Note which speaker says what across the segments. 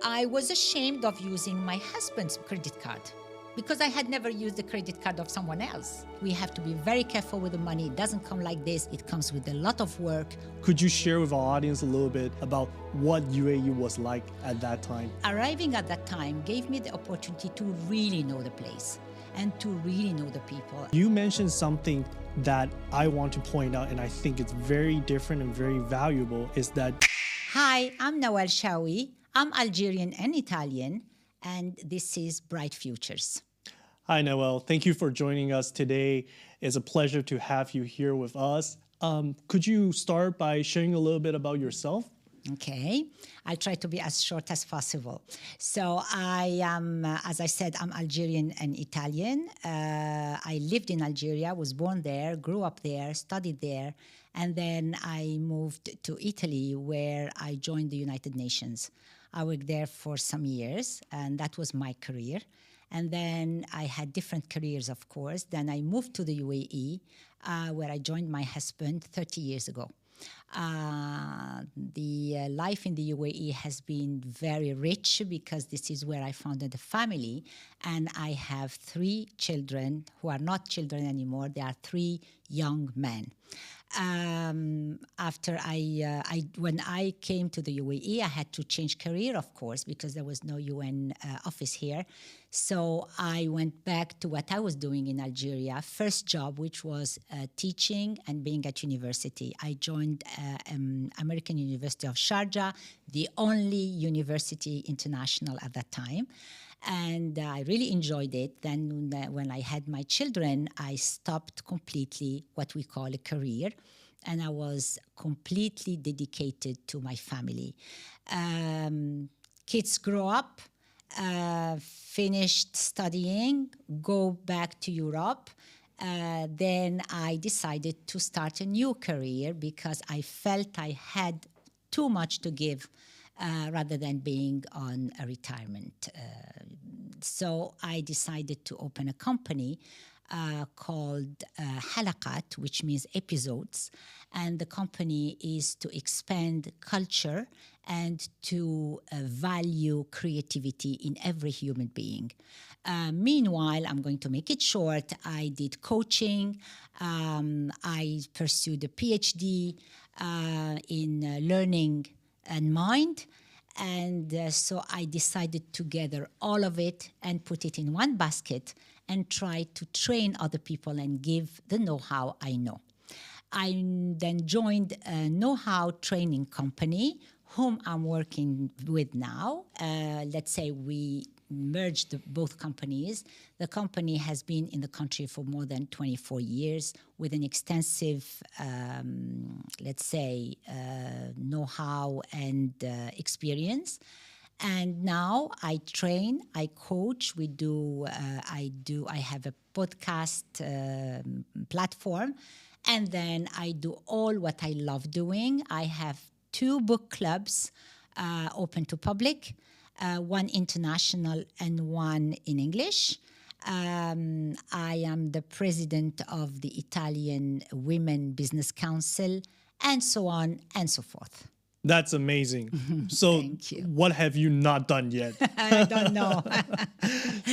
Speaker 1: I was ashamed of using my husband's credit card because I had never used the credit card of someone else. We have to be very careful with the money. It doesn't come like this. It comes with a lot of work.
Speaker 2: Could you share with our audience a little bit about what UAE was like at that time?
Speaker 1: Arriving at that time gave me the opportunity to really know the place and to really know the people.
Speaker 2: You mentioned something that I want to point out, and I think it's very different and very valuable, is that...
Speaker 1: Hi, I'm Naouel Chaoui. I'm Algerian and Italian, and this is Bright Futures.
Speaker 2: Hi, Naouel. Thank you for joining us today. It's a pleasure to have you here with us. Could you start by sharing a little bit about yourself?
Speaker 1: Okay, I'll try to be as short as possible. So I am, as I said, I'm Algerian and Italian. I lived in Algeria, was born there, grew up there, studied there, and then I moved to Italy where I joined the United Nations. I worked there for some years, and that was my career. And then I had different careers, of course. Then I moved to the UAE, where I joined my husband 30 years ago. The life in the UAE has been very rich because this is where I founded a family, and I have 3 children who are not children anymore. They are 3 young men. After when I came to the UAE, I had to change career, of course, because there was no UN office here. So I went back to what I was doing in Algeria. First job, which was teaching and being at university. I joined American University of Sharjah, the only university international at that time. And I really enjoyed it. Then when I had my children, I stopped completely what we call a career. And I was completely dedicated to my family. Kids grow up, finished studying, go back to Europe. Then I decided to start a new career because I felt I had too much to give rather than being on a retirement. So I decided to open a company called Halaqat, which means episodes. And the company is to expand culture and to value creativity in every human being. Meanwhile, I'm going to make it short, I did coaching. I pursued a PhD in learning and mind. And so I decided to gather all of it and put it in one basket and try to train other people and give the know-how I know. I then joined a know-how training company, whom I'm working with now. Let's say we merged both companies. The company has been in the country for more than 24 years with an extensive, let's say, know-how and experience. And now I train, I coach. I have a podcast platform, and then I do all what I love doing. I have 2 book clubs open to public. One international and one in English. I am the president of the Italian Women Business Council, and so on and so forth.
Speaker 2: That's amazing. So what have you not done yet?
Speaker 1: I don't know.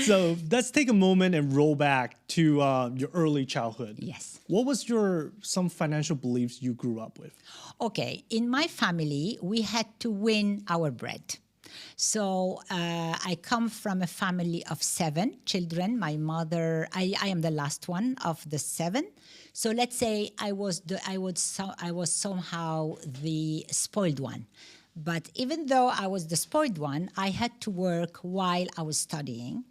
Speaker 2: So let's take a moment and roll back to your early childhood.
Speaker 1: Yes.
Speaker 2: What was some financial beliefs you grew up with?
Speaker 1: Okay. In my family, we had to win our bread. So I come from a family of 7 children. My mother, I am the last one of the 7. So let's say I was somehow the spoiled one. But even though I was the spoiled one, I had to work while I was studying.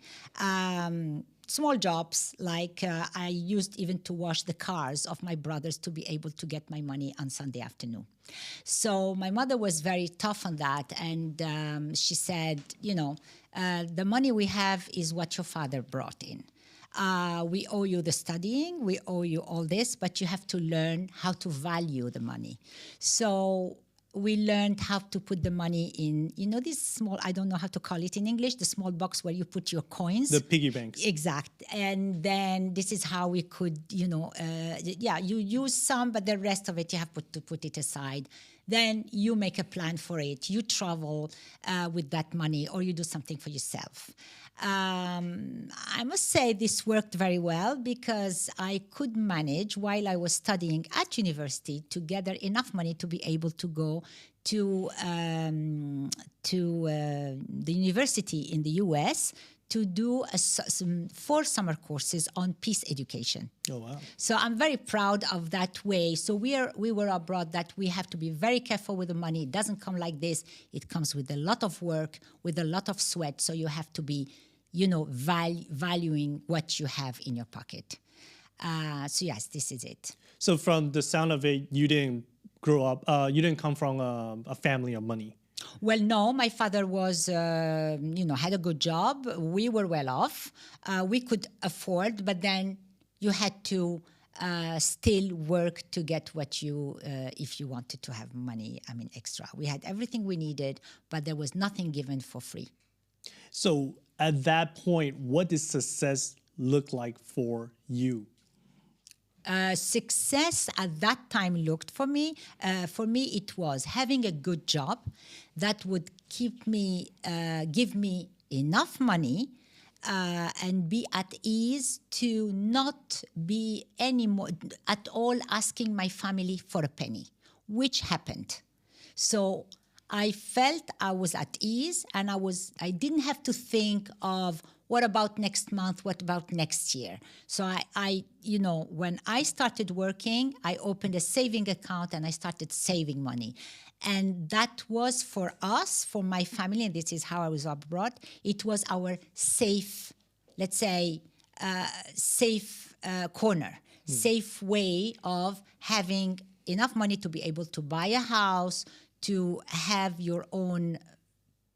Speaker 1: Small jobs, like I used even to wash the cars of my brothers to be able to get my money on Sunday afternoon. So my mother was very tough on that. And she said, the money we have is what your father brought in. We owe you the studying, we owe you all this, but you have to learn how to value the money. So we learned how to put the money in, this small, I don't know how to call it in English, the small box where you put your coins.
Speaker 2: The piggy banks.
Speaker 1: Exact. And then this is how we could, you use some, but the rest of it you have to put it aside. then you make a plan for it. You travel with that money, or you do something for yourself. I must say this worked very well because I could manage while I was studying at university to gather enough money to be able to go to the university in the US to do some 4 summer courses on peace education.
Speaker 2: Oh, wow.
Speaker 1: So I'm very proud of that way. So we were abroad that we have to be very careful with the money. It doesn't come like this. It comes with a lot of work, with a lot of sweat. So you have to be, valuing what you have in your pocket. So yes, this is it.
Speaker 2: So from the sound of it, you didn't grow up, you didn't come from a family of money.
Speaker 1: Well, no, my father was, had a good job. We were well off. We could afford, but then you had to still work to get what you, if you wanted to have money, extra. We had everything we needed, but there was nothing given for free.
Speaker 2: So at that point, what did success look like for you?
Speaker 1: Success at that time looked for me. For me, it was having a good job that would keep me, give me enough money and be at ease to not be anymore at all asking my family for a penny, which happened. So I felt I was at ease, and I didn't have to think of what about next month, what about next year. So I when I started working, I opened a saving account and I started saving money. And that was for us, for my family, and this is how I was abroad, it was our safe, let's say, safe corner, safe way of having enough money to be able to buy a house, to have your own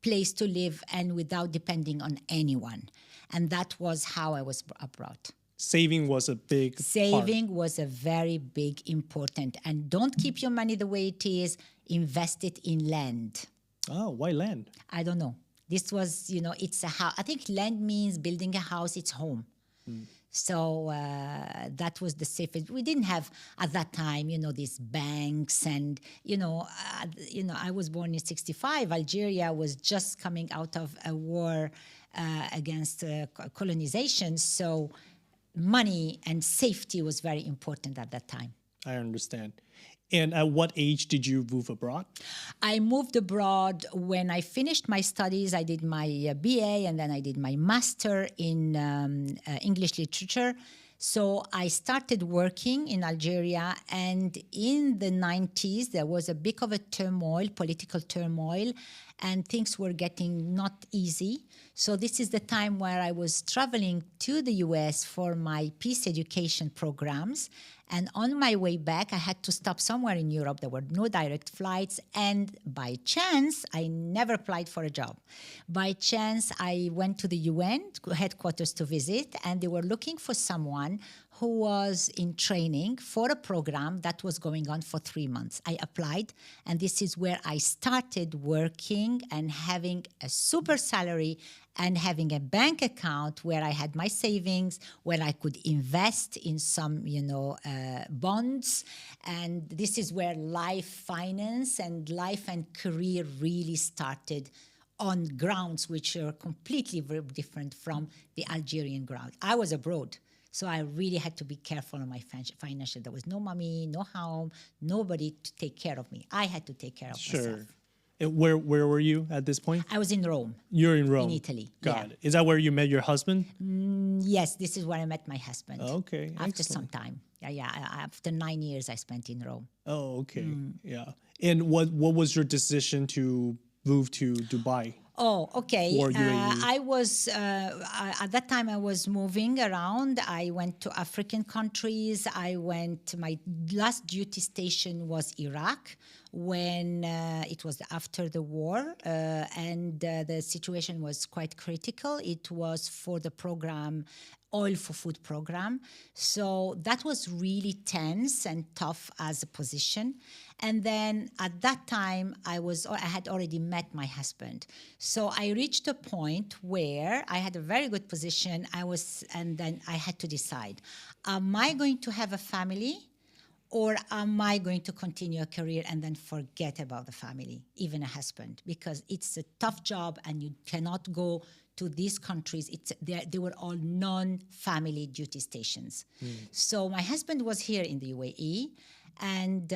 Speaker 1: place to live, and without depending on anyone. And that was how I was abroad.
Speaker 2: Saving was a big
Speaker 1: Saving
Speaker 2: part.
Speaker 1: was a very big, important. And don't keep your money the way it is. Invest it in land.
Speaker 2: Oh, why land?
Speaker 1: I don't know. This was, it's a house. I think land means building a house, it's home. So that was the safest. We didn't have at that time, these banks, and I was born in '65. Algeria was just coming out of a war against colonization. So money and safety was very important at that time.
Speaker 2: I understand. And at what age did you move abroad?
Speaker 1: I moved abroad when I finished my studies. I did my BA, and then I did my master in English literature. So I started working in Algeria, and in the 90s, there was a bit of a turmoil, political turmoil, and things were getting not easy. So this is the time where I was traveling to the US for my peace education programs. And on my way back, I had to stop somewhere in Europe. There were no direct flights. And by chance, I never applied for a job. By chance, I went to the UN headquarters to visit, and they were looking for someone who was in training for a program that was going on for 3 months. I applied, and this is where I started working and having a super salary and having a bank account where I had my savings, where I could invest in some, bonds. And this is where life finance and life and career really started on grounds which are completely very different from the Algerian ground. I was abroad, so I really had to be careful on my financial. There was no mommy, no home, nobody to take care of me. I had to take care of myself.
Speaker 2: And where were you at this point?
Speaker 1: I was in Rome.
Speaker 2: You're in Rome.
Speaker 1: In Italy.
Speaker 2: Got it. Is that where you met your husband?
Speaker 1: Yes, this is where I met my husband.
Speaker 2: Okay.
Speaker 1: After
Speaker 2: excellent.
Speaker 1: some time. Yeah. After 9 years I spent in Rome.
Speaker 2: Oh, okay. Yeah. And what was your decision to move to Dubai?
Speaker 1: Oh, okay.
Speaker 2: Or UAE?
Speaker 1: I was, at that time I was moving around. I went to African countries. My last duty station was Iraq when it was after the war, and the situation was quite critical. It was for the program, Oil for Food program. So that was really tense and tough as a position. And then at that time, I had already met my husband. So I reached a point where I had a very good position. And then I had to decide, am I going to have a family, or am I going to continue a career and then forget about the family, even a husband? Because it's a tough job and you cannot go to these countries. They were all non-family duty stations. So my husband was here in the UAE, and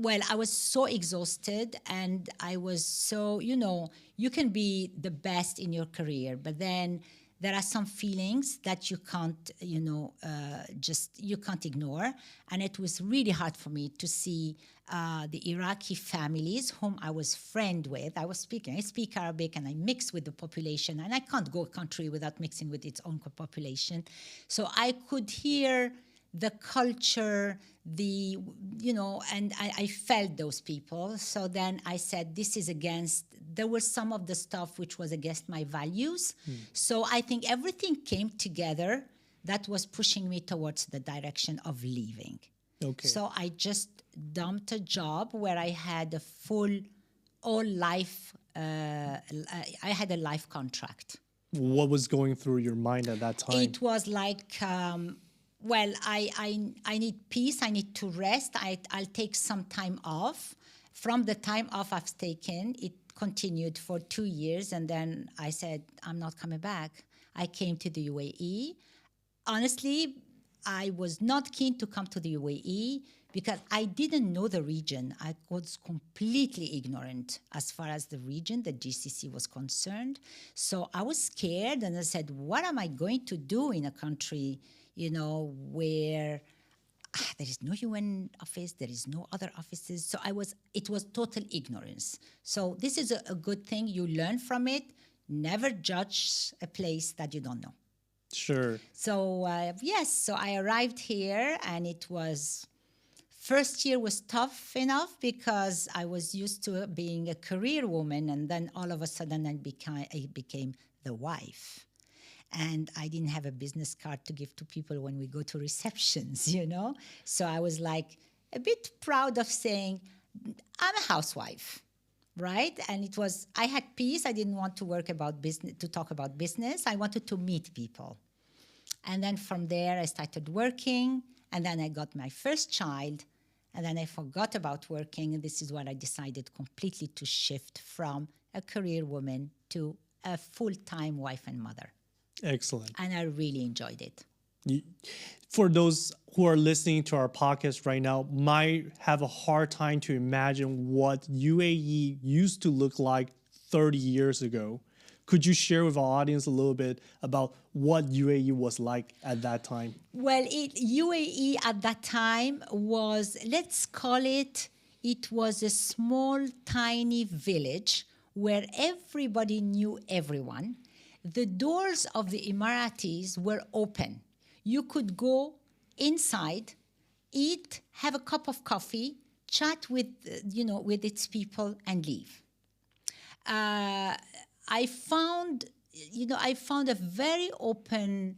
Speaker 1: well, I was so exhausted, and I was so, you can be the best in your career, but then there are some feelings that you can't, you can't ignore. And it was really hard for me to see the Iraqi families whom I was friend with. I speak Arabic, and I mix with the population, and I can't go a country without mixing with its own population. So I could hear the culture, and I felt those people. So then I said, there was some of the stuff which was against my values. So I think everything came together that was pushing me towards the direction of leaving.
Speaker 2: Okay.
Speaker 1: So I just dumped a job where I had a full, all life, I had a life contract.
Speaker 2: What was going through your mind at that time?
Speaker 1: It was like, well, I need peace. I need to rest. I'll take some time off. From the time off I've taken, it continued for 2 years. And then I said, I'm not coming back. I came to the UAE. Honestly, I was not keen to come to the UAE because I didn't know the region. I was completely ignorant as far as the region, the GCC was concerned. So I was scared, and I said, what am I going to do in a country, where there is no UN office, there is no other offices. So it was total ignorance. So this is a good thing. You learn from it. Never judge a place that you don't know.
Speaker 2: Sure.
Speaker 1: So so I arrived here, and first year was tough enough because I was used to being a career woman, and then all of a sudden I became the wife. And I didn't have a business card to give to people when we go to receptions, So I was like a bit proud of saying, I'm a housewife, right? And I had peace. I didn't want to talk about business. I wanted to meet people. And then from there, I started working. And then I got my first child. And then I forgot about working. And this is when I decided completely to shift from a career woman to a full-time wife and mother.
Speaker 2: Excellent.
Speaker 1: And I really enjoyed it.
Speaker 2: For those who are listening to our podcast right now, might have a hard time to imagine what UAE used to look like 30 years ago. Could you share with our audience a little bit about what UAE was like at that time?
Speaker 1: Well, UAE at that time was, let's call it was a small, tiny village where everybody knew everyone. The doors of the Emiratis were open. You could go inside, eat, have a cup of coffee, chat with its people, and leave. I found a very open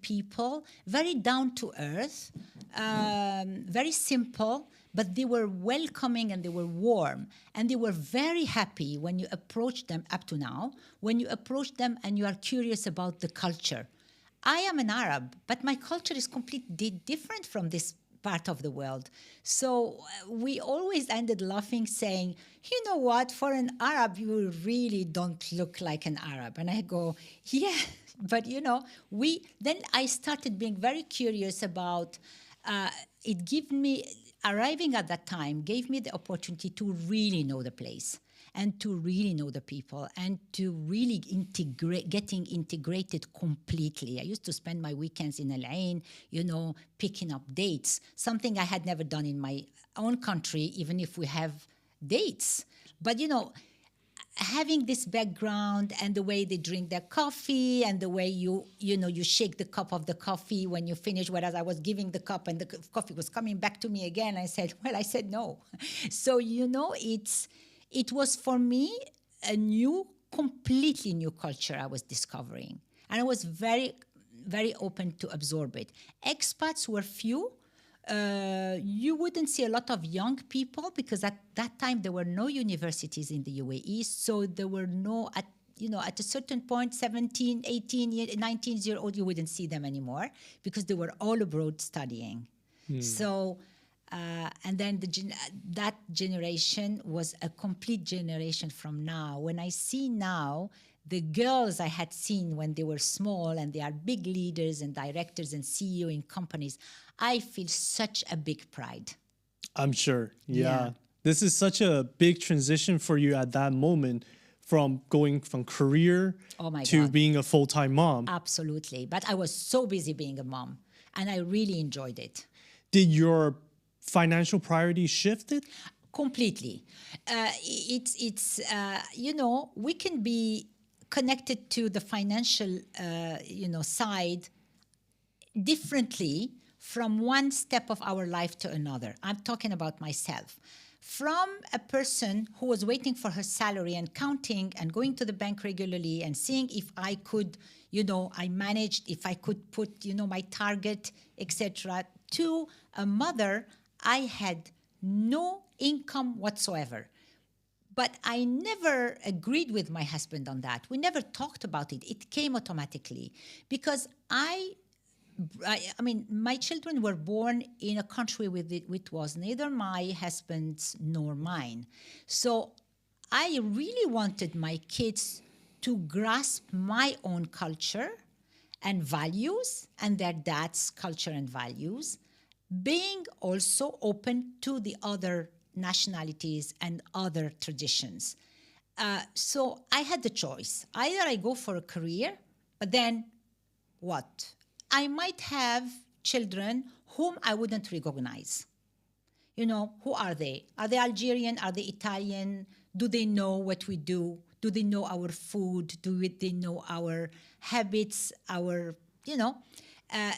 Speaker 1: people, very down to earth, very simple. But they were welcoming, and they were warm, and they were very happy when you approached them up to now, when you approach them and you are curious about the culture. I am an Arab, but my culture is completely different from this part of the world. So we always ended laughing, saying, you know what, for an Arab, you really don't look like an Arab. And I go, yeah, but then I started being very curious about, arriving at that time gave me the opportunity to really know the place, and to really know the people, and to really getting integrated completely. I used to spend my weekends in Al Ain, picking up dates, something I had never done in my own country, even if we have dates. But, having this background, and the way they drink their coffee, and the way you shake the cup of the coffee when you finish, whereas I was giving the cup and the coffee was coming back to me again. I said no. So, it was for me a completely new culture I was discovering. And I was very, very open to absorb it. Expats were few. You wouldn't see a lot of young people because at that time there were no universities in the UAE, so there were no at a certain point, 17, 18, 19-year-old, you wouldn't see them anymore because they were all abroad studying. So, and then that generation was a complete generation from now. When I see now the girls I had seen when they were small and they are big leaders and directors and CEO in companies, I feel such a big pride.
Speaker 2: I'm sure. Yeah.
Speaker 1: Yeah.
Speaker 2: This is such a big transition for you at that moment from going from career
Speaker 1: Oh my
Speaker 2: to
Speaker 1: God.
Speaker 2: being a full-time mom.
Speaker 1: Absolutely. But I was so busy being a mom and I really enjoyed it.
Speaker 2: Did your financial priorities shifted?
Speaker 1: Completely. We can be connected to the financial, side differently from one step of our life to another. I'm talking about myself. From a person who was waiting for her salary and counting and going to the bank regularly and seeing if I could, I managed, if I could put, my target, etc., to a mother, I had no income whatsoever. But I never agreed with my husband on that. We never talked about it. It came automatically because I mean, my children were born in a country which was neither my husband's nor mine. So I really wanted my kids to grasp my own culture and values and their dad's culture and values, being also open to the other nationalities and other traditions. So I had the choice. Either I go for a career, but then what? I might have children whom I wouldn't recognize. Who are they? Are they Algerian? Are they Italian? Do they know what we do? Do they know our food? Do they know our habits?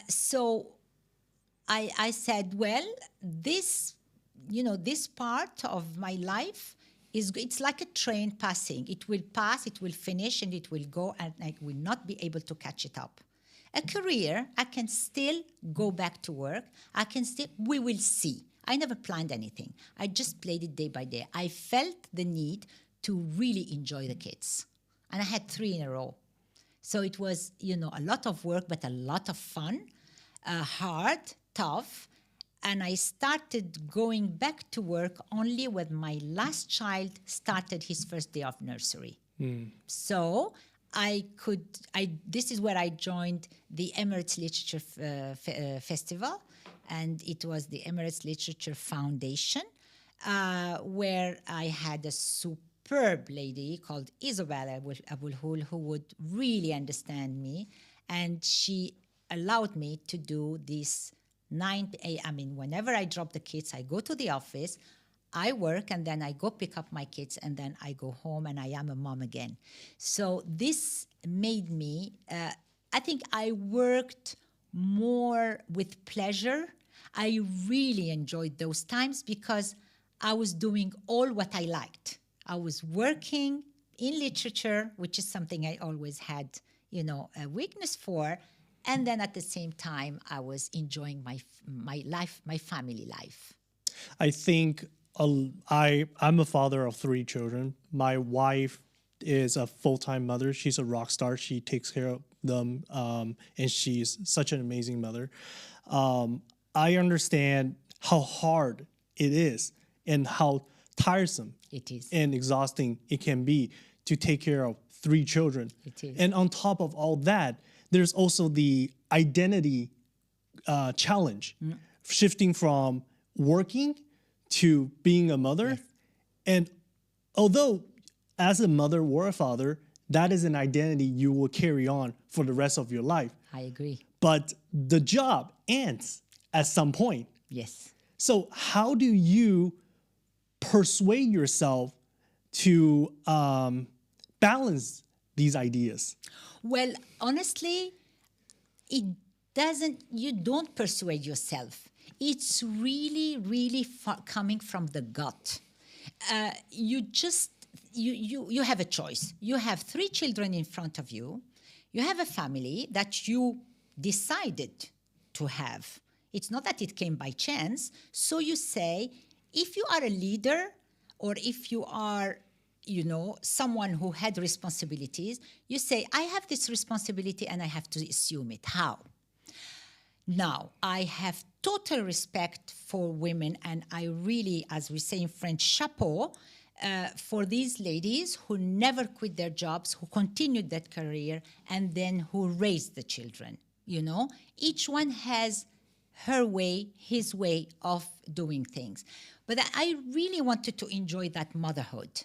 Speaker 1: So I said, well, this part of my life it's like a train passing. It will pass, it will finish, and it will go, and I will not be able to catch it up. A career, I can still go back to work. We will see. I never planned anything. I just played it day by day. I felt the need to really enjoy the kids. And I had 3 in a row. So it was, a lot of work, but a lot of fun, hard, tough. And I started going back to work only when my last child started his first day of nursery. So this is where I joined the Emirates Literature Festival, and it was the Emirates Literature Foundation, where I had a superb lady called Isabella Abulhul who would really understand me, and she allowed me to do this whenever I drop the kids, I go to the office, I work, and then I go pick up my kids, and then I go home, and I am a mom again. So this made me, I think I worked more with pleasure. I really enjoyed those times because I was doing all what I liked. I was working in literature, which is something I always had, a weakness for. And then at the same time, I was enjoying my life, my family life.
Speaker 2: I think I'm a father of 3 children. My wife is a full-time mother. She's a rock star. She takes care of them, and she's such an amazing mother. I understand how hard it is and how tiresome
Speaker 1: It is.
Speaker 2: and exhausting it can be to take care of 3 children.
Speaker 1: It is.
Speaker 2: And on top of all that, there's also the identity challenge, shifting from working to being a mother.
Speaker 1: Yes.
Speaker 2: And although as a mother or a father, that is an identity you will carry on for the rest of your life.
Speaker 1: I agree.
Speaker 2: But the job ends at some point.
Speaker 1: Yes.
Speaker 2: So how do you persuade yourself to balance these ideas?
Speaker 1: Well, honestly, you don't persuade yourself. It's really, really coming from the gut. You have a choice. You have 3 children in front of you. You have a family that you decided to have. It's not that it came by chance. So you say, if you are a leader or if you are someone who had responsibilities, you say, I have this responsibility and I have to assume it. How? Now, I have total respect for women, and I really, as we say in French, chapeau, for these ladies who never quit their jobs, who continued that career, and then who raised the children. Each one has her way, his way of doing things. But I really wanted to enjoy that motherhood.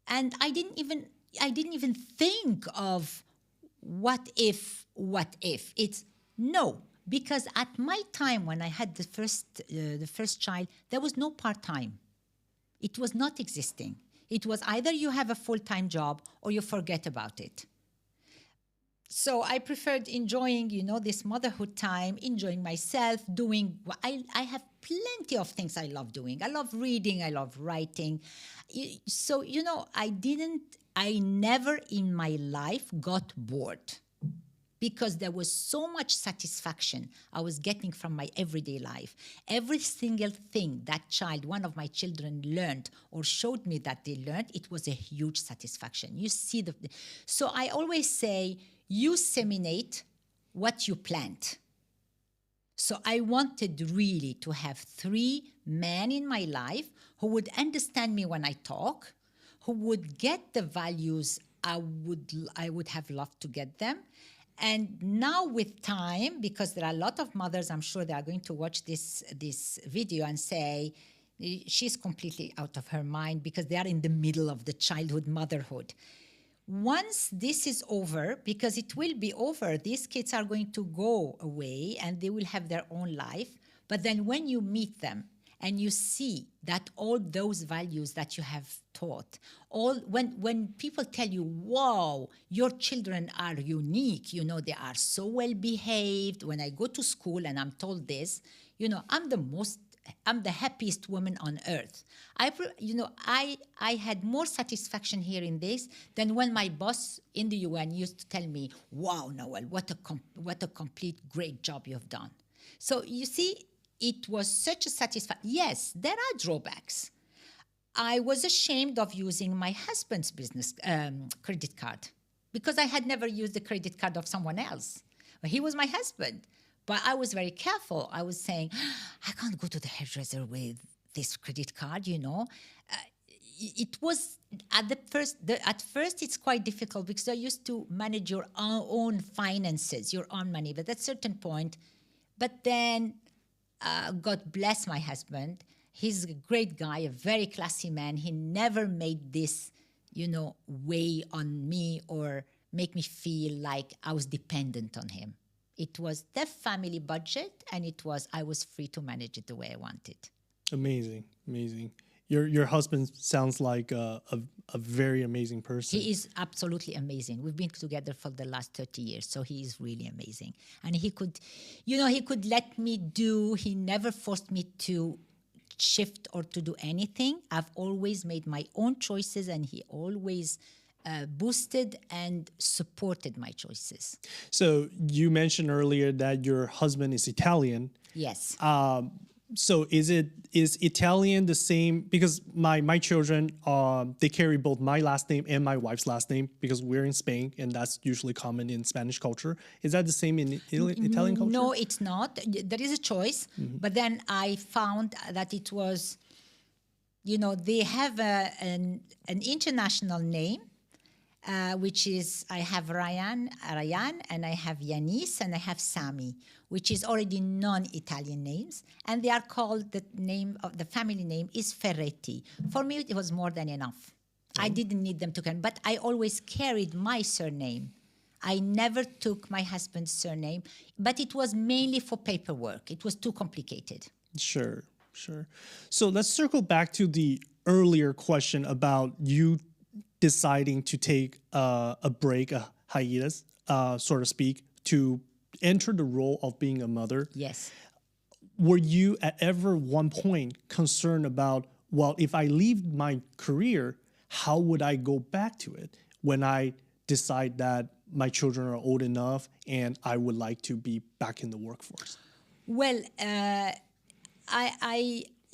Speaker 1: And I didn't even think of what if. It's no. Because at my time, when I had the first child, there was no part-time. It was not existing. It was either you have a full-time job or you forget about it. So I preferred enjoying, this motherhood time, enjoying myself, doing. I have plenty of things I love doing. I love reading. I love writing. So, I never in my life got bored, because there was so much satisfaction I was getting from my everyday life. Every single thing that one of my children learned or showed me that they learned, it was a huge satisfaction. You see so I always say, you seminate what you plant. So I wanted really to have 3 men in my life who would understand me when I talk, who would get the values I would have loved to get them. And now with time, because there are a lot of mothers, I'm sure they are going to watch this video and say, she's completely out of her mind, because they are in the middle of the childhood motherhood. Once this is over, because it will be over, these kids are going to go away and they will have their own life. But then when you meet them and you see that all those values that you have taught, when people tell you, wow, your children are unique, they are so well behaved. When I go to school and I'm told this, I'm the happiest woman on earth. I had more satisfaction hearing this than when my boss in the UN used to tell me, wow, Naouel, what a complete great job you have done. So you see, it was such a satisfaction. Yes, there are drawbacks. I was ashamed of using my husband's business credit card, because I had never used the credit card of someone else. He was my husband. But I was very careful. I was saying, I can't go to the hairdresser with this credit card, It was, at first it's quite difficult, because I used to manage your own finances, your own money. But at a certain point, but then God bless my husband. He's a great guy, a very classy man. He never made this, weigh on me or make me feel like I was dependent on him. It was the family budget, and I was free to manage it the way I wanted.
Speaker 2: Amazing. Your husband sounds like a very amazing person.
Speaker 1: He is absolutely amazing. We've been together for the last 30 years, so he is really amazing. And he could let me he never forced me to shift or to do anything. I've always made my own choices, and he always boosted and supported my choices.
Speaker 2: So you mentioned earlier that your husband is Italian.
Speaker 1: Yes.
Speaker 2: So is Italian the same? Because my children, they carry both my last name and my wife's last name, because we're in Spain, and that's usually common in Spanish culture. Is that the same in Italian culture?
Speaker 1: No, it's not. There is a choice. Mm-hmm. But then I found that it was, they have an international name, which is, I have Ryan, and I have Yanis, and I have Sami, which is already non-Italian names. And they are called, the name of the family name is Ferretti. For me, it was more than enough. Oh. I didn't need them to carry, but I always carried my surname. I never took my husband's surname, but it was mainly for paperwork. It was too complicated.
Speaker 2: Sure. So let's circle back to the earlier question about you deciding to take a break, a hiatus, so to speak, to enter the role of being a mother.
Speaker 1: Yes.
Speaker 2: Were you at ever one point concerned about, well, if I leave my career, how would I go back to it when I decide that my children are old enough and I would like to be back in the workforce?
Speaker 1: Well,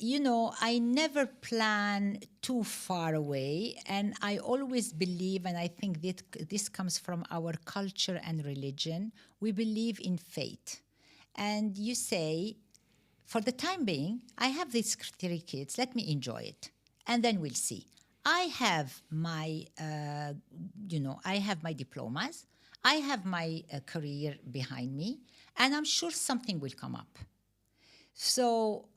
Speaker 1: I never plan too far away, and I always believe, and I think that this comes from our culture and religion, we believe in fate. And you say, for the time being, I have these 3 kids, let me enjoy it, and then we'll see. I have my, I have my diplomas, I have my career behind me, and I'm sure something will come up. So,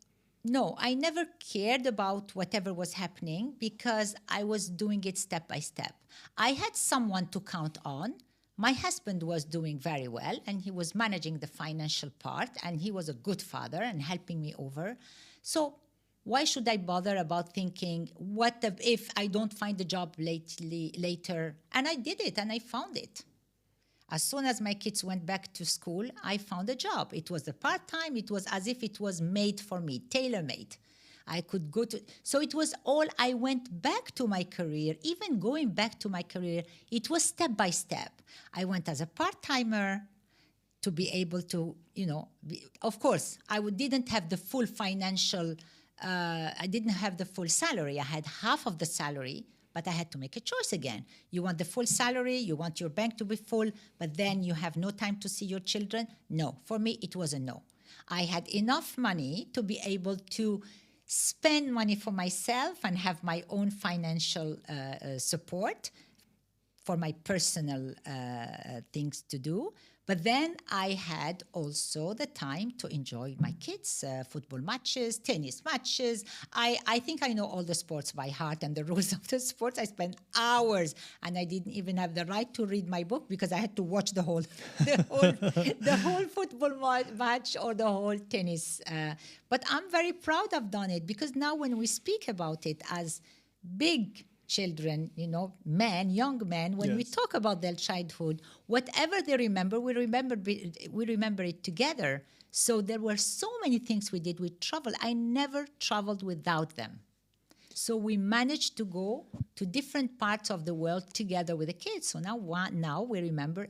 Speaker 1: no, I never cared about whatever was happening because I was doing it step by step. I had someone to count on. My husband was doing very well and he was managing the financial part and he was a good father and helping me over. So, why should I bother about thinking, what if I don't find a job later? And I did it and I found it. As soon as my kids went back to school, I found a job. It was a part-time. It was as if it was made for me, tailor-made. I could go to... So it was all... I went back to my career. Even going back to my career, it was step by step. I went as a part-timer to be able to, of course, didn't have the full financial... I didn't have the full salary. I had half of the salary, but I had to make a choice again. You want the full salary, you want your bank to be full, but then you have no time to see your children? No. For me, it was a no. I had enough money to be able to spend money for myself and have my own financial support for my personal things to do. But then I had also the time to enjoy my kids' football matches, tennis matches. I think I know all the sports by heart and the rules of the sports. I spent hours, and I didn't even have the right to read my book because I had to watch the whole football match or the whole tennis. But I'm very proud I've done it because now when we speak about it as big children, young men, when we talk about their childhood, whatever they remember, we remember it together. So there were so many things we did. We traveled. I never traveled without them. So we managed to go to different parts of the world together with the kids. So now we remember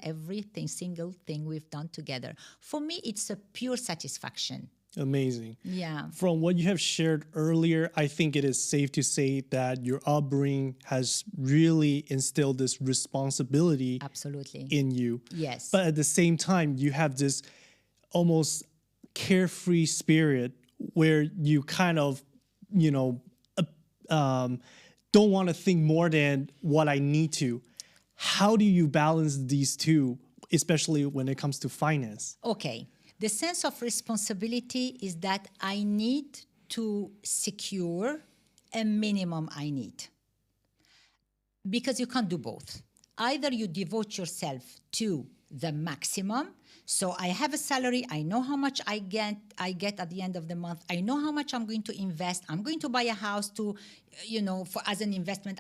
Speaker 1: single thing we've done together. For me, it's a pure satisfaction.
Speaker 2: Amazing.
Speaker 1: Yeah.
Speaker 2: From what you have shared earlier, I think it is safe to say that your upbringing has really instilled this responsibility
Speaker 1: Absolutely
Speaker 2: in you.
Speaker 1: Yes.
Speaker 2: But at the same time, you have this almost carefree spirit where you kind of, don't want to think more than what I need to. How do you balance these two, especially when it comes to finance?
Speaker 1: Okay. The sense of responsibility is that I need to secure a minimum I need. Because you can't do both. Either you devote yourself to the maximum. So I have a salary. I know how much I get at the end of the month. I know how much I'm going to invest. I'm going to buy a house as an investment.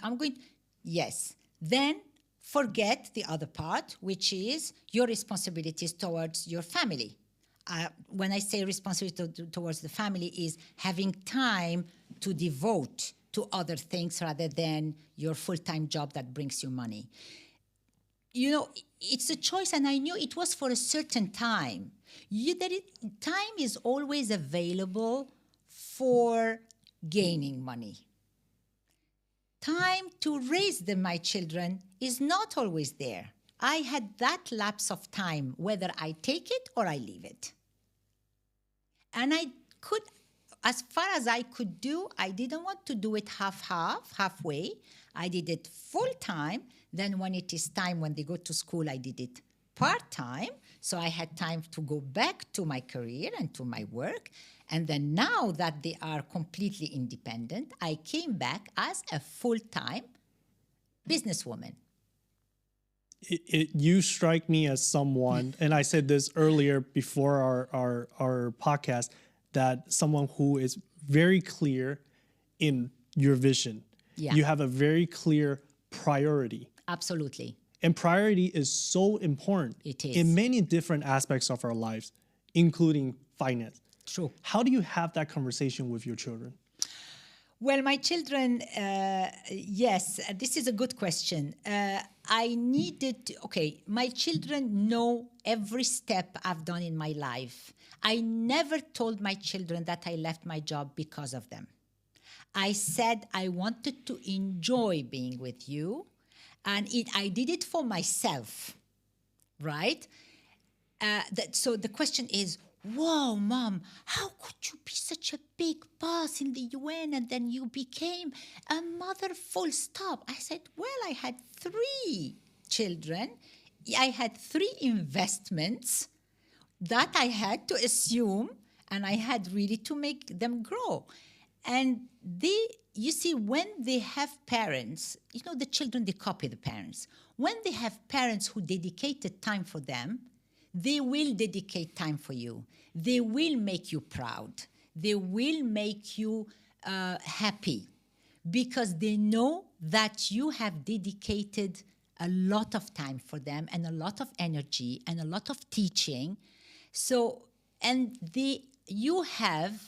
Speaker 1: Yes. Then forget the other part, which is your responsibilities towards your family. When I say responsibility towards the family is having time to devote to other things rather than your full-time job that brings you money. It's a choice, and I knew it was for a certain time. Time is always available for gaining money. Time to raise my children is not always there. I had that lapse of time, whether I take it or I leave it. And I could, as far as I could do, I didn't want to do it halfway. I did it full-time. Then when it is time, when they go to school, I did it part-time. So I had time to go back to my career and to my work. And then now that they are completely independent, I came back as a full-time businesswoman.
Speaker 2: You strike me as someone, and I said this earlier before our podcast, that someone who is very clear in your vision.
Speaker 1: Yeah.
Speaker 2: You have a very clear priority.
Speaker 1: Absolutely.
Speaker 2: And priority is so important.
Speaker 1: It is.
Speaker 2: In many different aspects of our lives, including finance.
Speaker 1: True.
Speaker 2: How do you have that conversation with your children?
Speaker 1: Well, my children, yes, this is a good question. I needed to, okay, my children know every step I've done in my life. I never told my children that I left my job because of them. I said I wanted to enjoy being with you, and I did it for myself, right? So the question is, whoa, mom, how could you be such a big boss in the UN and then you became a mother full stop? I said, well, I had 3 children. I had 3 investments that I had to assume, and I had really to make them grow. And you see, when they have parents, the children, they copy the parents. When they have parents who dedicated time for them, they will dedicate time for you. They will make you proud. They will make you happy because they know that you have dedicated a lot of time for them and a lot of energy and a lot of teaching. So, you have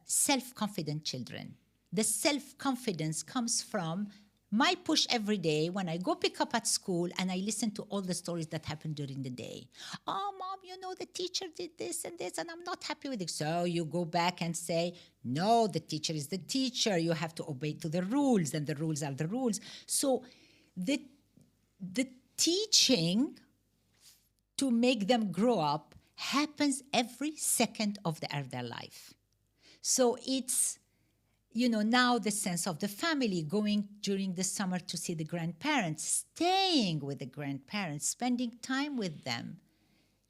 Speaker 1: self-confident children. The self-confidence comes from my push every day when I go pick up at school and I listen to all the stories that happen during the day. Oh, mom, the teacher did this and this, and I'm not happy with it. So you go back and say, no, the teacher is the teacher. You have to obey to the rules, and the rules are the rules. So the teaching to make them grow up happens every second of their life. So it's, now the sense of the family, going during the summer to see the grandparents, staying with the grandparents, spending time with them.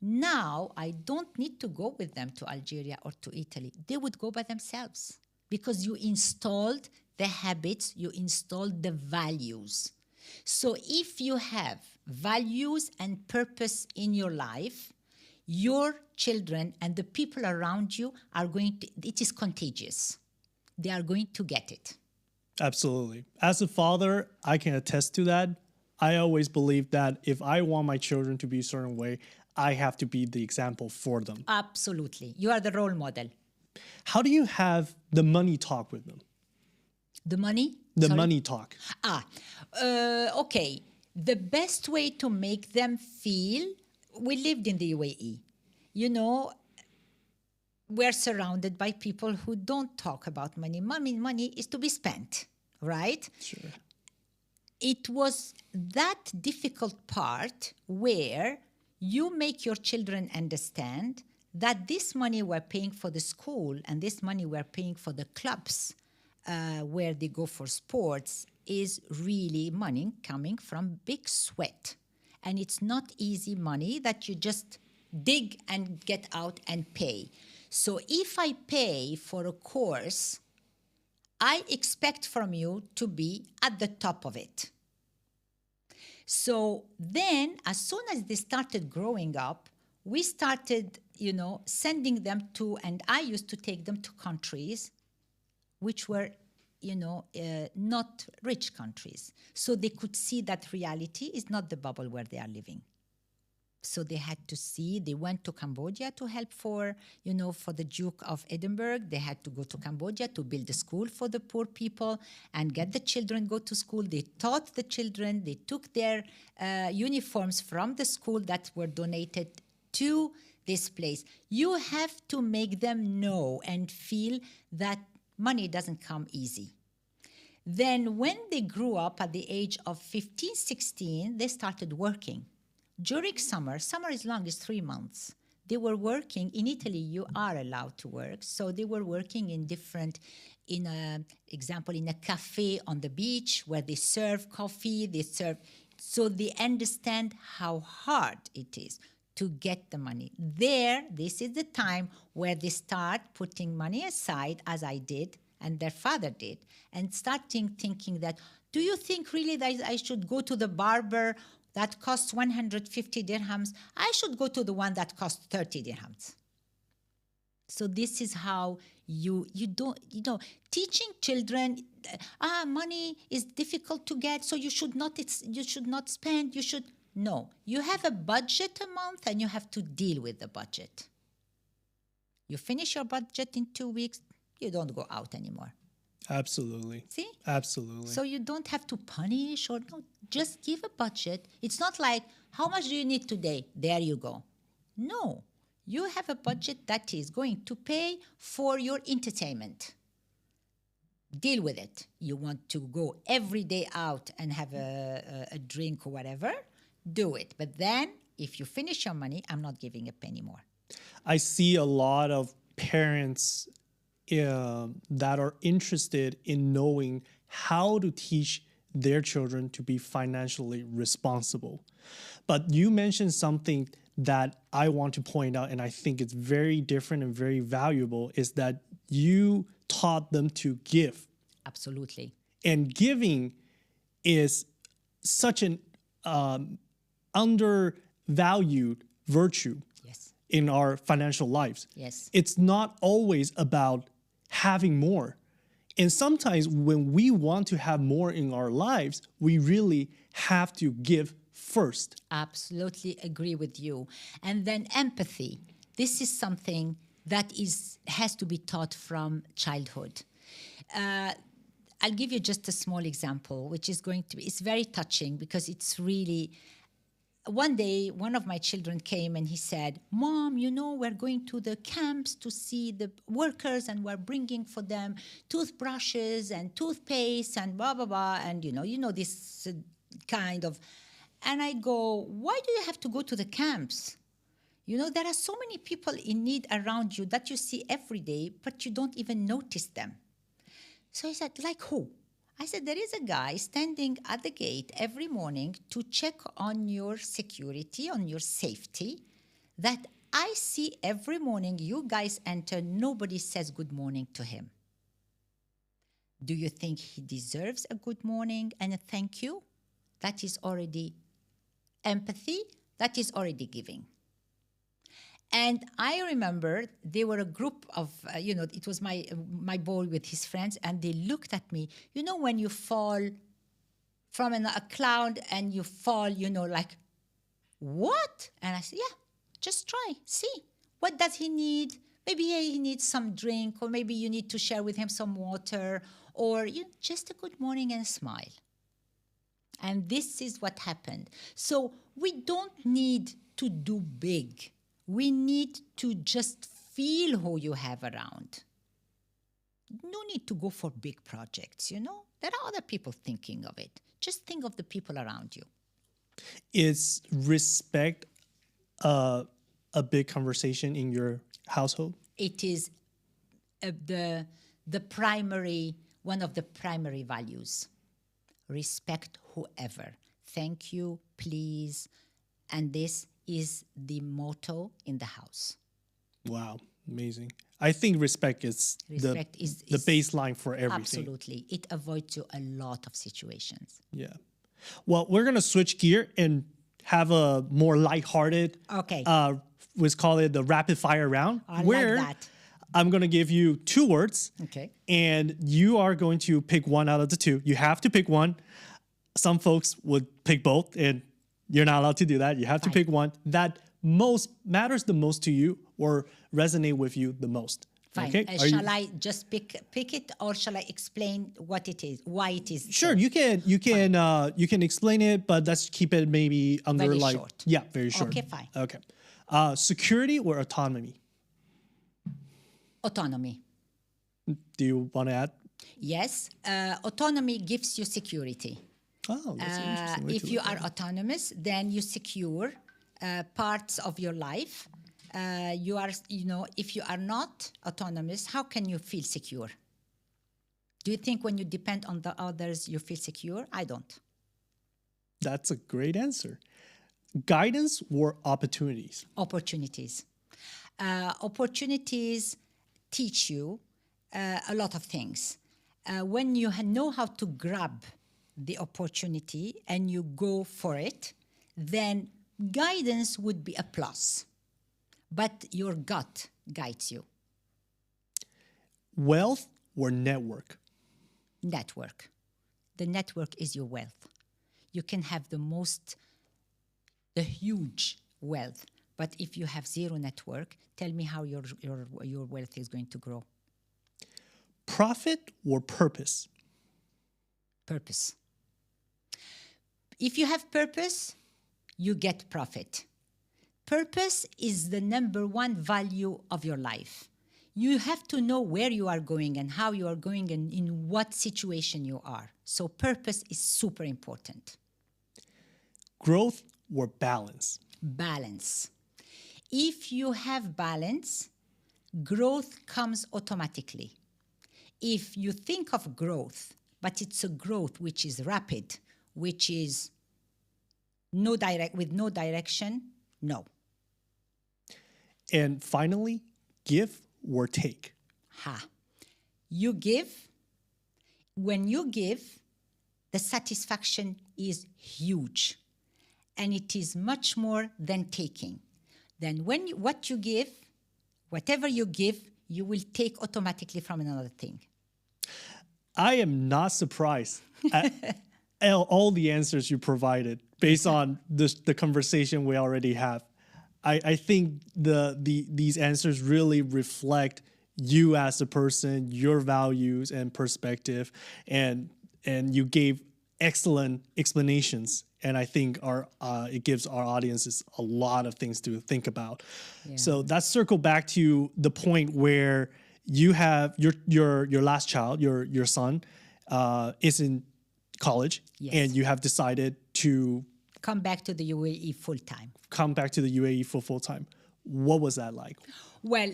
Speaker 1: Now I don't need to go with them to Algeria or to Italy. They would go by themselves because you installed the habits, you installed the values. So if you have values and purpose in your life, your children and the people around you it is contagious. They are going to get it.
Speaker 2: Absolutely. As a father, I can attest to that. I always believe that if I want my children to be a certain way, I have to be the example for them.
Speaker 1: Absolutely. You are the role model.
Speaker 2: How do you have the money talk with them?
Speaker 1: The money?
Speaker 2: Sorry? Money talk.
Speaker 1: Okay. The best way to make them feel, we lived in the UAE. We're surrounded by people who don't talk about money. Money is to be spent, right?
Speaker 2: Sure.
Speaker 1: It was that difficult part where you make your children understand that this money we're paying for the school and this money we're paying for the clubs where they go for sports is really money coming from big sweat. And it's not easy money that you just dig and get out and pay. So if I pay for a course, I expect from you to be at the top of it. So then, as soon as they started growing up, we started, sending them to, and I used to take them to countries which were, not rich countries. So they could see that reality is not the bubble where they are living. So they went to Cambodia to help for the Duke of Edinburgh. They had to go to Cambodia to build a school for the poor people and get the children go to school. They taught the children. They took their uniforms from the school that were donated to this place. You have to make them know and feel that money doesn't come easy. Then when they grew up at the age of 15, 16, they started working. During summer is long, it's 3 months. They were working, in Italy you are allowed to work, so they were working in a cafe on the beach where they serve coffee, so they understand how hard it is to get the money. This is the time where they start putting money aside, as I did, and their father did, and starting thinking that, do you think really that I should go to the barber that costs 150 dirhams? I should go to the one that costs 30 dirhams. So this is how you teaching children, money is difficult to get, so you should not spend, no. You have a budget a month and you have to deal with the budget. You finish your budget in 2 weeks, you don't go out anymore.
Speaker 2: Absolutely.
Speaker 1: See?
Speaker 2: Absolutely.
Speaker 1: So you don't have to punish or no. Just give a budget. It's not like, how much do you need today? There you go. No, you have a budget that is going to pay for your entertainment. Deal with it. You want to go every day out and have a drink or whatever, do it. But then, if you finish your money, I'm not giving a penny more.
Speaker 2: I see a lot of parents that are interested in knowing how to teach their children to be financially responsible. But you mentioned something that I want to point out, and I think it's very different and very valuable, is that you taught them to give.
Speaker 1: Absolutely.
Speaker 2: And giving is such an undervalued virtue
Speaker 1: Yes.
Speaker 2: in our financial lives.
Speaker 1: Yes.
Speaker 2: It's not always about having more. And sometimes when we want to have more in our lives, we really have to give first.
Speaker 1: Absolutely agree with you. And then empathy. This is something that has to be taught from childhood. I'll give you just a small example, which is it's very touching because it's really, one day, one of my children came and he said, Mom, we're going to the camps to see the workers and we're bringing for them toothbrushes and toothpaste and blah, blah, blah. And, this kind of, and I go, why do you have to go to the camps? There are so many people in need around you that you see every day, but you don't even notice them. So he said, like who? I said, there is a guy standing at the gate every morning to check on your security, on your safety, that I see every morning you guys enter, nobody says good morning to him. Do you think he deserves a good morning and a thank you? That is already empathy, that is already giving. And I remember they were a group of, it was my boy with his friends, and they looked at me. When you fall from a cloud and you fall, like, what? And I said, yeah, just try, see. What does he need? Maybe he needs some drink, or maybe you need to share with him some water, or just a good morning and a smile. And this is what happened. So we don't need to do big. We need to just feel who you have around. No need to go for big projects, There are other people thinking of it. Just think of the people around you.
Speaker 2: Is respect a big conversation in your household?
Speaker 1: It is one of the primary values. Respect whoever. Thank you, please. And this is the motto in the house.
Speaker 2: Wow, amazing. I think respect is the baseline for everything.
Speaker 1: Absolutely. It avoids you a lot of situations.
Speaker 2: Yeah. Well, we're going to switch gear and have a more lighthearted,
Speaker 1: okay.
Speaker 2: Let's call it the rapid fire round.
Speaker 1: I
Speaker 2: where
Speaker 1: like that.
Speaker 2: I'm going to give you 2 words.
Speaker 1: Okay.
Speaker 2: And you are going to pick one out of the 2. You have to pick one. Some folks would pick both, and you're not allowed to do that. You have to pick one that matters the most to you or resonate with you the most.
Speaker 1: Fine.
Speaker 2: Okay?
Speaker 1: Shall I just pick it, or shall I explain what it is, why it is?
Speaker 2: Sure, you can explain it, but let's keep it maybe under
Speaker 1: very short.
Speaker 2: Yeah, very short.
Speaker 1: Okay, fine.
Speaker 2: Okay. Security or autonomy?
Speaker 1: Autonomy.
Speaker 2: Do you want to add?
Speaker 1: Yes. Autonomy gives you security.
Speaker 2: Oh, that's an interesting way
Speaker 1: If
Speaker 2: to
Speaker 1: you
Speaker 2: look
Speaker 1: are
Speaker 2: at it.
Speaker 1: autonomous, then you secure parts of your life. If you are not autonomous, how can you feel secure? Do you think when you depend on the others, you feel secure? I don't.
Speaker 2: That's a great answer. Guidance or opportunities?
Speaker 1: Opportunities. Opportunities teach you a lot of things. When you know how to grab the opportunity and you go for it, then guidance would be a plus. But your gut guides you.
Speaker 2: Wealth or network?
Speaker 1: Network. The network is your wealth. You can have the huge wealth, but if you have zero network, tell me how your wealth is going to grow.
Speaker 2: Profit or purpose?
Speaker 1: Purpose. If you have purpose, you get profit. Purpose is the number one value of your life. You have to know where you are going and how you are going and in what situation you are. So purpose is super important.
Speaker 2: Growth or balance?
Speaker 1: Balance. If you have balance, growth comes automatically. If you think of growth, but it's a growth which is rapid, which is with no direction, no.
Speaker 2: And finally, give or take?
Speaker 1: You give. When you give, the satisfaction is huge. And it is much more than taking. Then what you give, whatever you give, you will take automatically from another thing.
Speaker 2: I am not surprised at all the answers you provided based on the conversation we already have. I think these answers really reflect you as a person, your values and perspective, and you gave excellent explanations. And I think it gives our audiences a lot of things to think about. Yeah. So let's circle back to the point where you have your last child, your son, is in college, yes. And you have decided to
Speaker 1: come back to the UAE full time.
Speaker 2: Come back to the UAE for full time. What was that like?
Speaker 1: Well,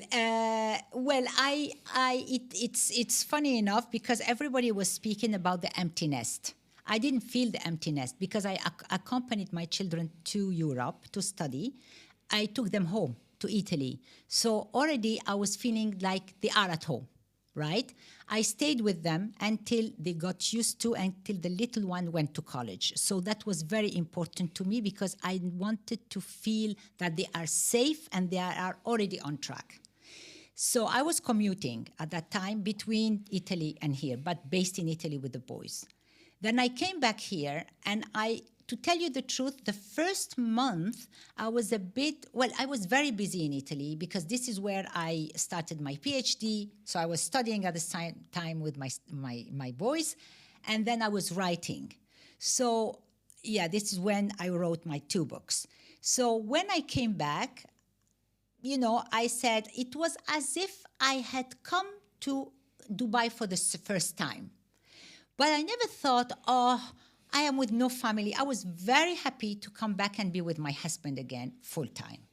Speaker 1: it's funny enough because everybody was speaking about the empty nest. I didn't feel the empty nest because I accompanied my children to Europe to study. I took them home to Italy. So already I was feeling like they are at home, right? I stayed with them until they got used to, until the little one went to college. So that was very important to me because I wanted to feel that they are safe and they are already on track. So I was commuting at that time between Italy and here, but based in Italy with the boys. Then I came back here, and to tell you the truth, the first month I was I was very busy in Italy because this is where I started my PhD. So I was studying at the same time with my boys, and then I was writing. So yeah, this is when I wrote my 2 books. So when I came back, I said it was as if I had come to Dubai for the first time. But I never thought, I am with no family. I was very happy to come back and be with my husband again, full time.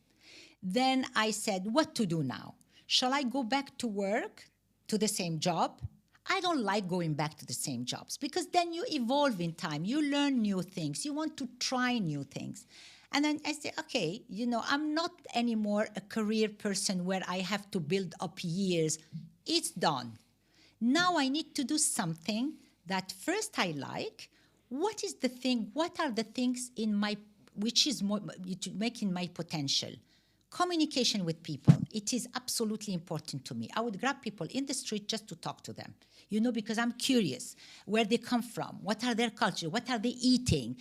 Speaker 1: Then I said, what to do now? Shall I go back to work, to the same job? I don't like going back to the same jobs because then you evolve in time. You learn new things. You want to try new things. And then I said, okay, I'm not anymore a career person where I have to build up years. It's done. Now I need to do something that first I like. What are the things which is more making my potential? Communication with people. It is absolutely important to me. I would grab people in the street just to talk to them, because I'm curious where they come from, what are their culture, what are they eating,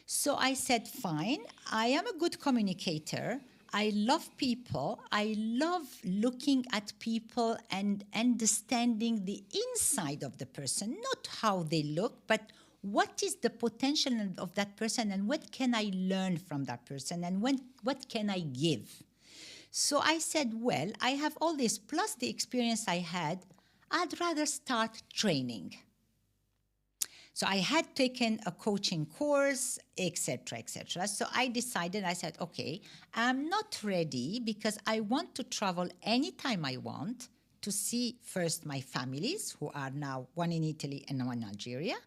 Speaker 1: So I said, fine, I am a good communicator. I love people. I love looking at people and understanding the inside of the person, not how they look, but what is the potential of that person and what can I learn from that person and what can I give? So I said, well, I have all this plus the experience I had. I'd rather start training. So I had taken a coaching course, etc., etc. So I said, okay, I'm not ready because I want to travel anytime I want to see first my families, who are now one in Italy and one in Algeria.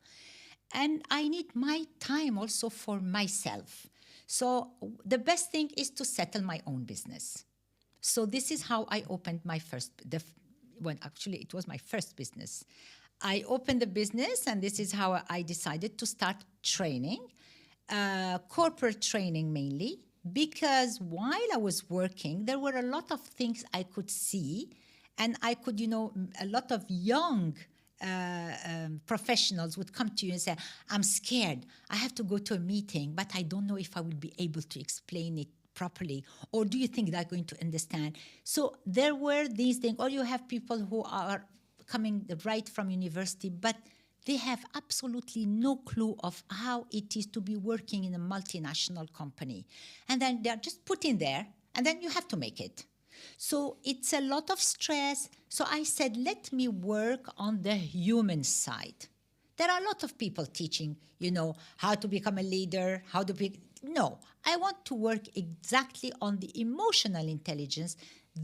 Speaker 1: And I need my time also for myself. So the best thing is to settle my own business. So this is how I opened my it was my first business. I opened the business, and this is how I decided to start training, corporate training mainly, because while I was working, there were a lot of things I could see, and I could, a lot of young professionals would come to you and say, I'm scared. I have to go to a meeting, but I don't know if I will be able to explain it properly. Or do you think they're going to understand? So there were these things. Or you have people who are coming right from university, but They have absolutely no clue of how it is to be working in a multinational company. And then they're just put in there, and then you have to make it. So it's a lot of stress. So I said, let me work on the human side. There are a lot of people teaching, how to become a leader, how to be. No, I want to work exactly on the emotional intelligence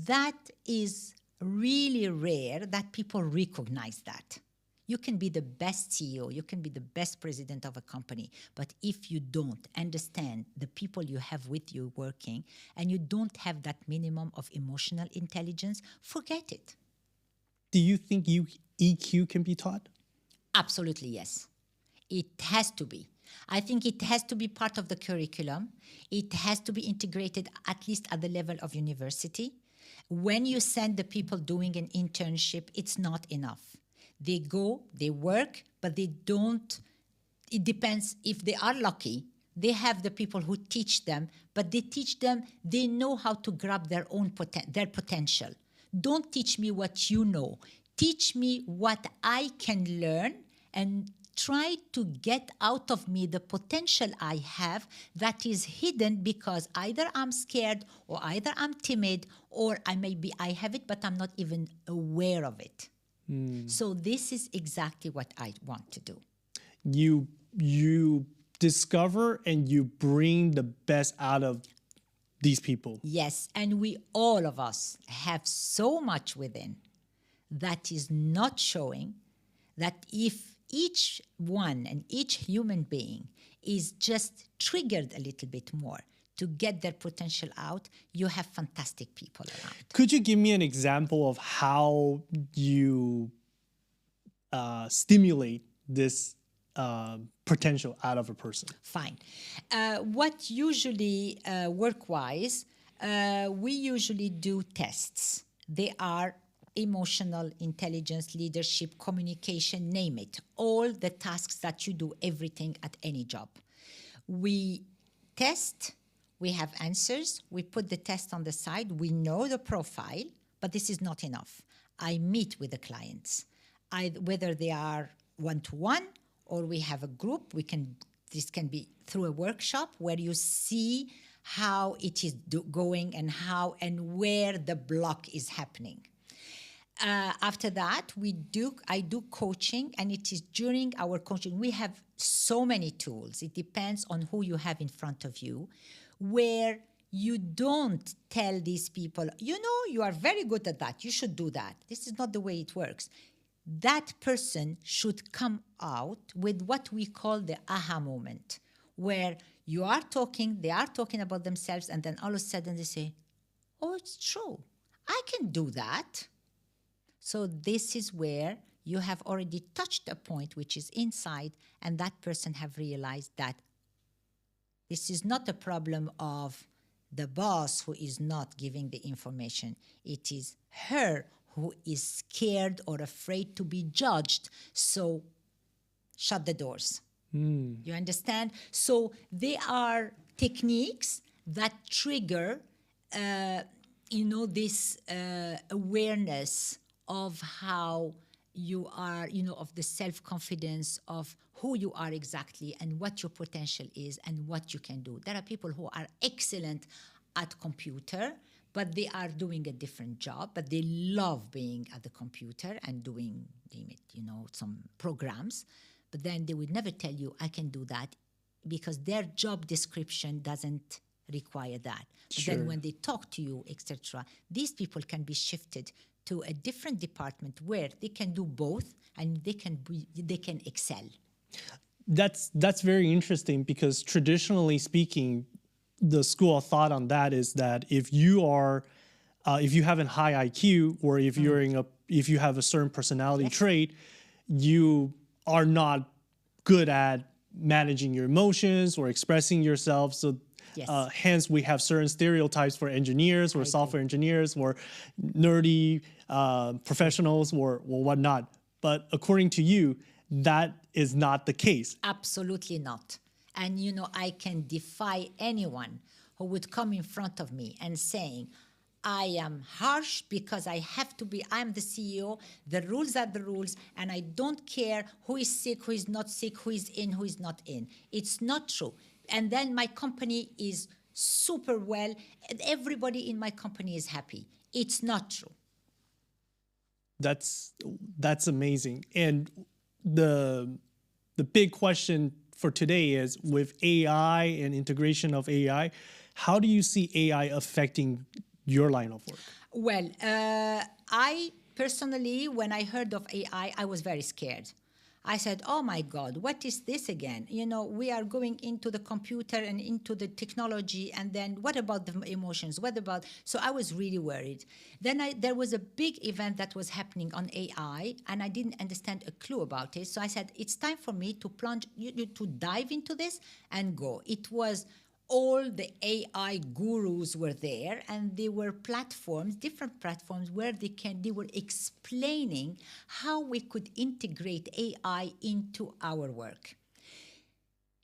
Speaker 1: that is really rare that people recognize that. You can be the best CEO, you can be the best president of a company, but if you don't understand the people you have with you working and you don't have that minimum of emotional intelligence, forget it.
Speaker 2: Do you think EQ can be taught?
Speaker 1: Absolutely, yes. It has to be. I think it has to be part of the curriculum. It has to be integrated at least at the level of university. When you send the people doing an internship, it's not enough. They go, they work, but they don't. It depends. If they are lucky, they have the people who teach them, but they teach them, they know how to grab their own their potential. Don't teach me what you know. Teach me what I can learn and try to get out of me the potential I have that is hidden because either I'm scared or either I'm timid or I have it, but I'm not even aware of it. So this is exactly what I want to do.
Speaker 2: You discover and you bring the best out of these people.
Speaker 1: Yes, and all of us have so much within that is not showing, that if each one and each human being is just triggered a little bit more to get their potential out, you have fantastic people around.
Speaker 2: Could you give me an example of how you stimulate this potential out of a person?
Speaker 1: Fine. What usually, work-wise, we usually do tests. They are emotional intelligence, leadership, communication, name it. All the tasks that you do, everything at any job. We test, we have answers, we put the test on the side, we know the profile, but this is not enough. I meet with the clients, whether they are one-to-one or we have a group. This can be through a workshop where you see how it is going and how and where the block is happening. After that, I do coaching, and it is during our coaching. We have so many tools. It depends on who you have in front of you, where you don't tell these people, you are very good at that. You should do that. This is not the way it works. That person should come out with what we call the aha moment, where you are talking, they are talking about themselves, and then all of a sudden they say, oh, it's true. I can do that. So this is where you have already touched a point which is inside, and that person have realized that this is not a problem of the boss who is not giving the information. It is her who is scared or afraid to be judged. So shut the doors. You understand? So they are techniques that trigger, this awareness of how you are, of the self-confidence of who you are exactly and what your potential is and what you can do. There are people who are excellent at computer, but they are doing a different job, but they love being at the computer and doing, some programs. But then they would never tell you, I can do that, because their job description doesn't require that. But then when they talk to you, etc., these people can be shifted to a different department where they can do both and they can excel.
Speaker 2: That's very interesting, because traditionally speaking, the school of thought on that is that if you have a high IQ, or if if you have a certain personality trait, you are not good at managing your emotions or expressing yourself. So hence we have certain stereotypes for engineers or software engineers or nerdy professionals or whatnot. But according to you, that is not the case.
Speaker 1: Absolutely not. And I can defy anyone who would come in front of me and saying, I am harsh because I have to be, I'm the CEO, the rules are the rules, and I don't care who is sick, who is not sick, who is in, who is not in. It's not true. And then my company is super well, and everybody in my company is happy. It's not true.
Speaker 2: That's amazing. And the big question for today is, with AI and integration of AI, how do you see AI affecting your line of work?
Speaker 1: Well, I personally, when I heard of AI, I was very scared. I said, oh my God, what is this again? You know, we are going into the computer and into the technology, and then what about the emotions? What about, so I was really worried. Then there was a big event that was happening on AI, and I didn't understand a clue about it. So I said, it's time for me to plunge, to dive into this and go. It was all the AI gurus were there, and they were platforms, different platforms, where they were explaining how we could integrate AI into our work.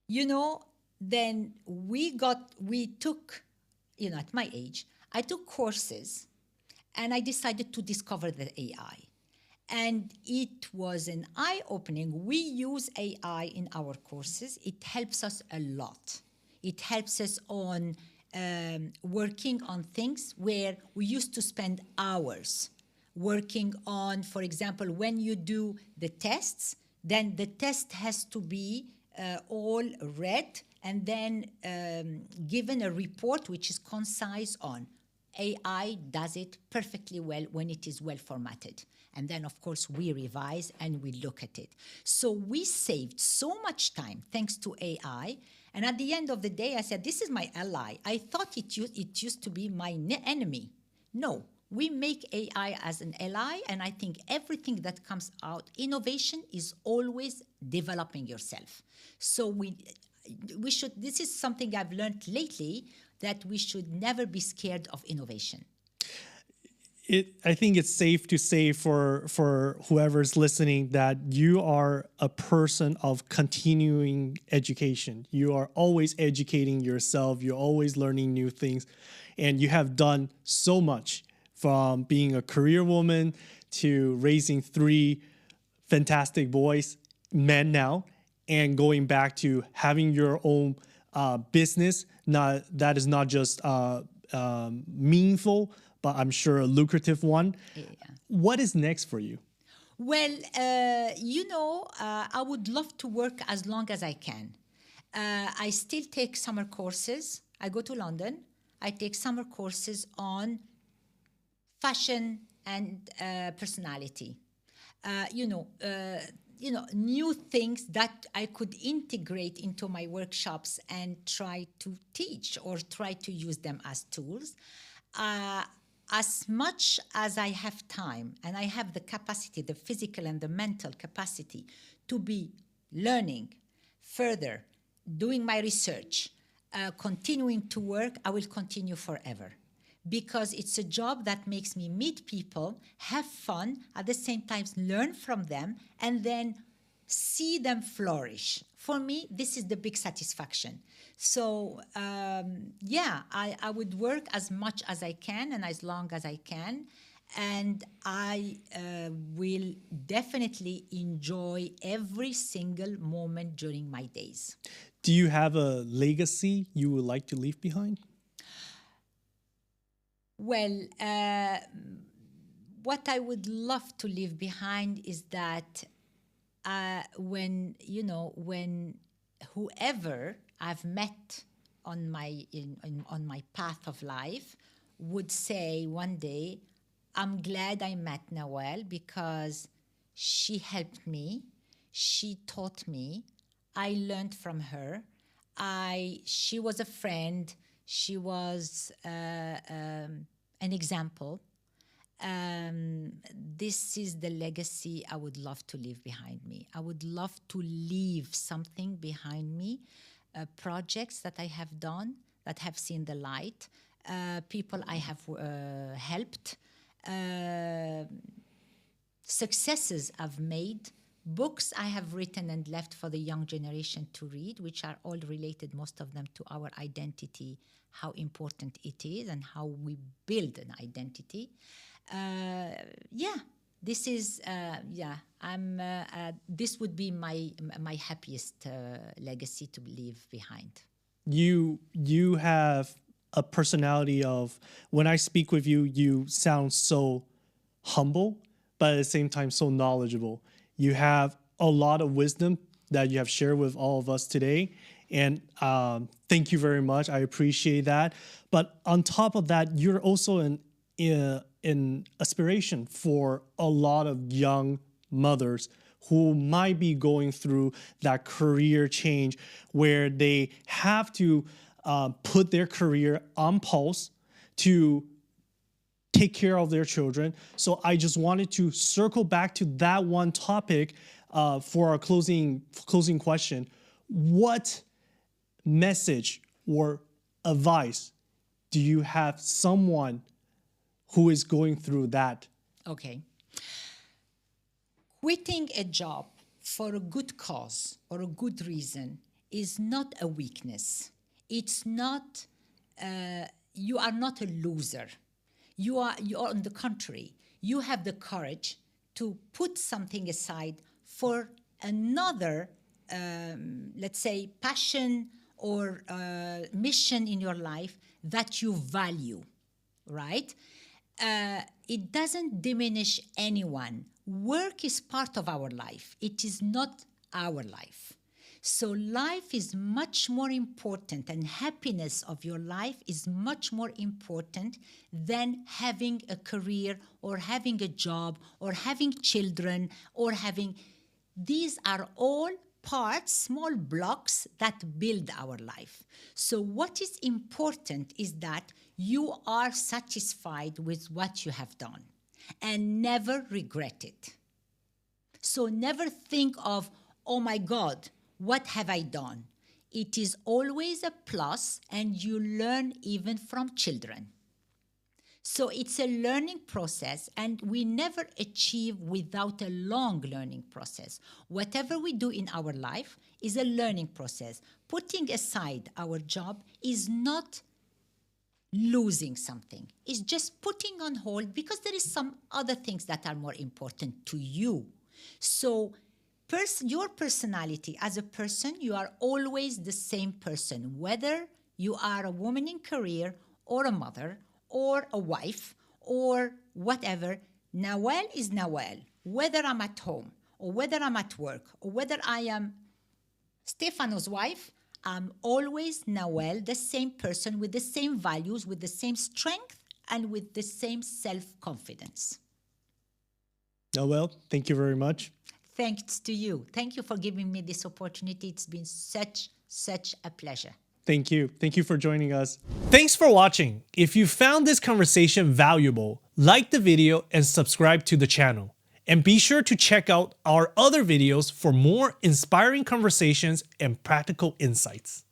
Speaker 1: You know, then we took, you know, at my age, I took courses, and I decided to discover the AI. And it was an eye-opening. We use AI in our courses. It helps us a lot. It helps us on working on things where we used to spend hours working on. For example, when you do the tests, then the test has to be all read and then given a report which is concise on. AI does it perfectly well when it is well formatted. And then, of course, we revise and we look at it. So we saved so much time thanks to AI. And at the end of the day, I said, this is my ally. I thought it used to be my enemy. No, we make AI as an ally, and I think everything that comes out, innovation is always developing yourself. So we should, this is something I've learned lately, that we should never be scared of innovation.
Speaker 2: I think it's safe to say for whoever's listening that you are a person of continuing education. You are always educating yourself. You're always learning new things. And you have done so much, from being a career woman to raising 3 fantastic boys, men now, and going back to having your own business. That is not just meaningful, but I'm sure a lucrative one. Yeah. What is next for you?
Speaker 1: Well, I would love to work as long as I can. I still take summer courses. I go to London. I take summer courses on fashion and personality. New things that I could integrate into my workshops and try to teach or try to use them as tools. As much as I have time and I have the capacity, the physical and the mental capacity to be learning further, doing my research, continuing to work, I will continue forever. Because it's a job that makes me meet people, have fun, at the same time learn from them, and then see them flourish. For me, this is the big satisfaction. So, I would work as much as I can and as long as I can. And I will definitely enjoy every single moment during my days.
Speaker 2: Do you have a legacy you would like to leave behind?
Speaker 1: Well, what I would love to leave behind is that when whoever I've met on my path of life would say one day, I'm glad I met Naouel because she helped me, she taught me, I learned from her, she was a friend, she was an example. This is the legacy I would love to leave behind me. I would love to leave something behind me, projects that I have done, that have seen the light, people I have helped, successes I've made Books I have written and left for the young generation to read, which are all related, most of them, to our identity, how important it is, and how we build an identity. Yeah, this is this would be my happiest legacy to leave behind.
Speaker 2: You have a personality of, when I speak with you, you sound so humble, but at the same time so knowledgeable. You have a lot of wisdom that you have shared with all of us today, and thank you very much. I appreciate that. But on top of that, you're also an aspiration for a lot of young mothers who might be going through that career change where they have to put their career on pause to take care of their children. So I just wanted to circle back to that one topic for our closing question. What message or advice do you have someone who is going through that?
Speaker 1: Okay. Quitting a job for a good cause or a good reason is not a weakness. It's not, you are not a loser. You are on the contrary. You have the courage to put something aside for another, let's say, passion or mission in your life that you value, right? It doesn't diminish anyone. Work is part of our life. It is not our life. So life is much more important, and happiness of your life is much more important than having a career or having a job or having children or having... These are all parts, small blocks that build our life. So what is important is that you are satisfied with what you have done and never regret it. So never think of, oh my God, what have I done? It is always a plus, and you learn even from children. So it's a learning process, and we never achieve without a long learning process. Whatever we do in our life is a learning process. Putting aside our job is not losing something. It's just putting on hold because there is some other things that are more important to you. So your personality as a person, you are always the same person, whether you are a woman in career or a mother or a wife or whatever. Naouel is Naouel, whether I'm at home or whether I'm at work or whether I am Stefano's wife. I'm always Naouel, the same person with the same values, with the same strength, and with the same self-confidence.
Speaker 2: Naouel, thank you very much.
Speaker 1: Thanks to you. Thank you for giving me this opportunity. It's been such a pleasure.
Speaker 2: Thank you. Thank you for joining us. Thanks for watching. If you found this conversation valuable, like the video and subscribe to the channel. And be sure to check out our other videos for more inspiring conversations and practical insights.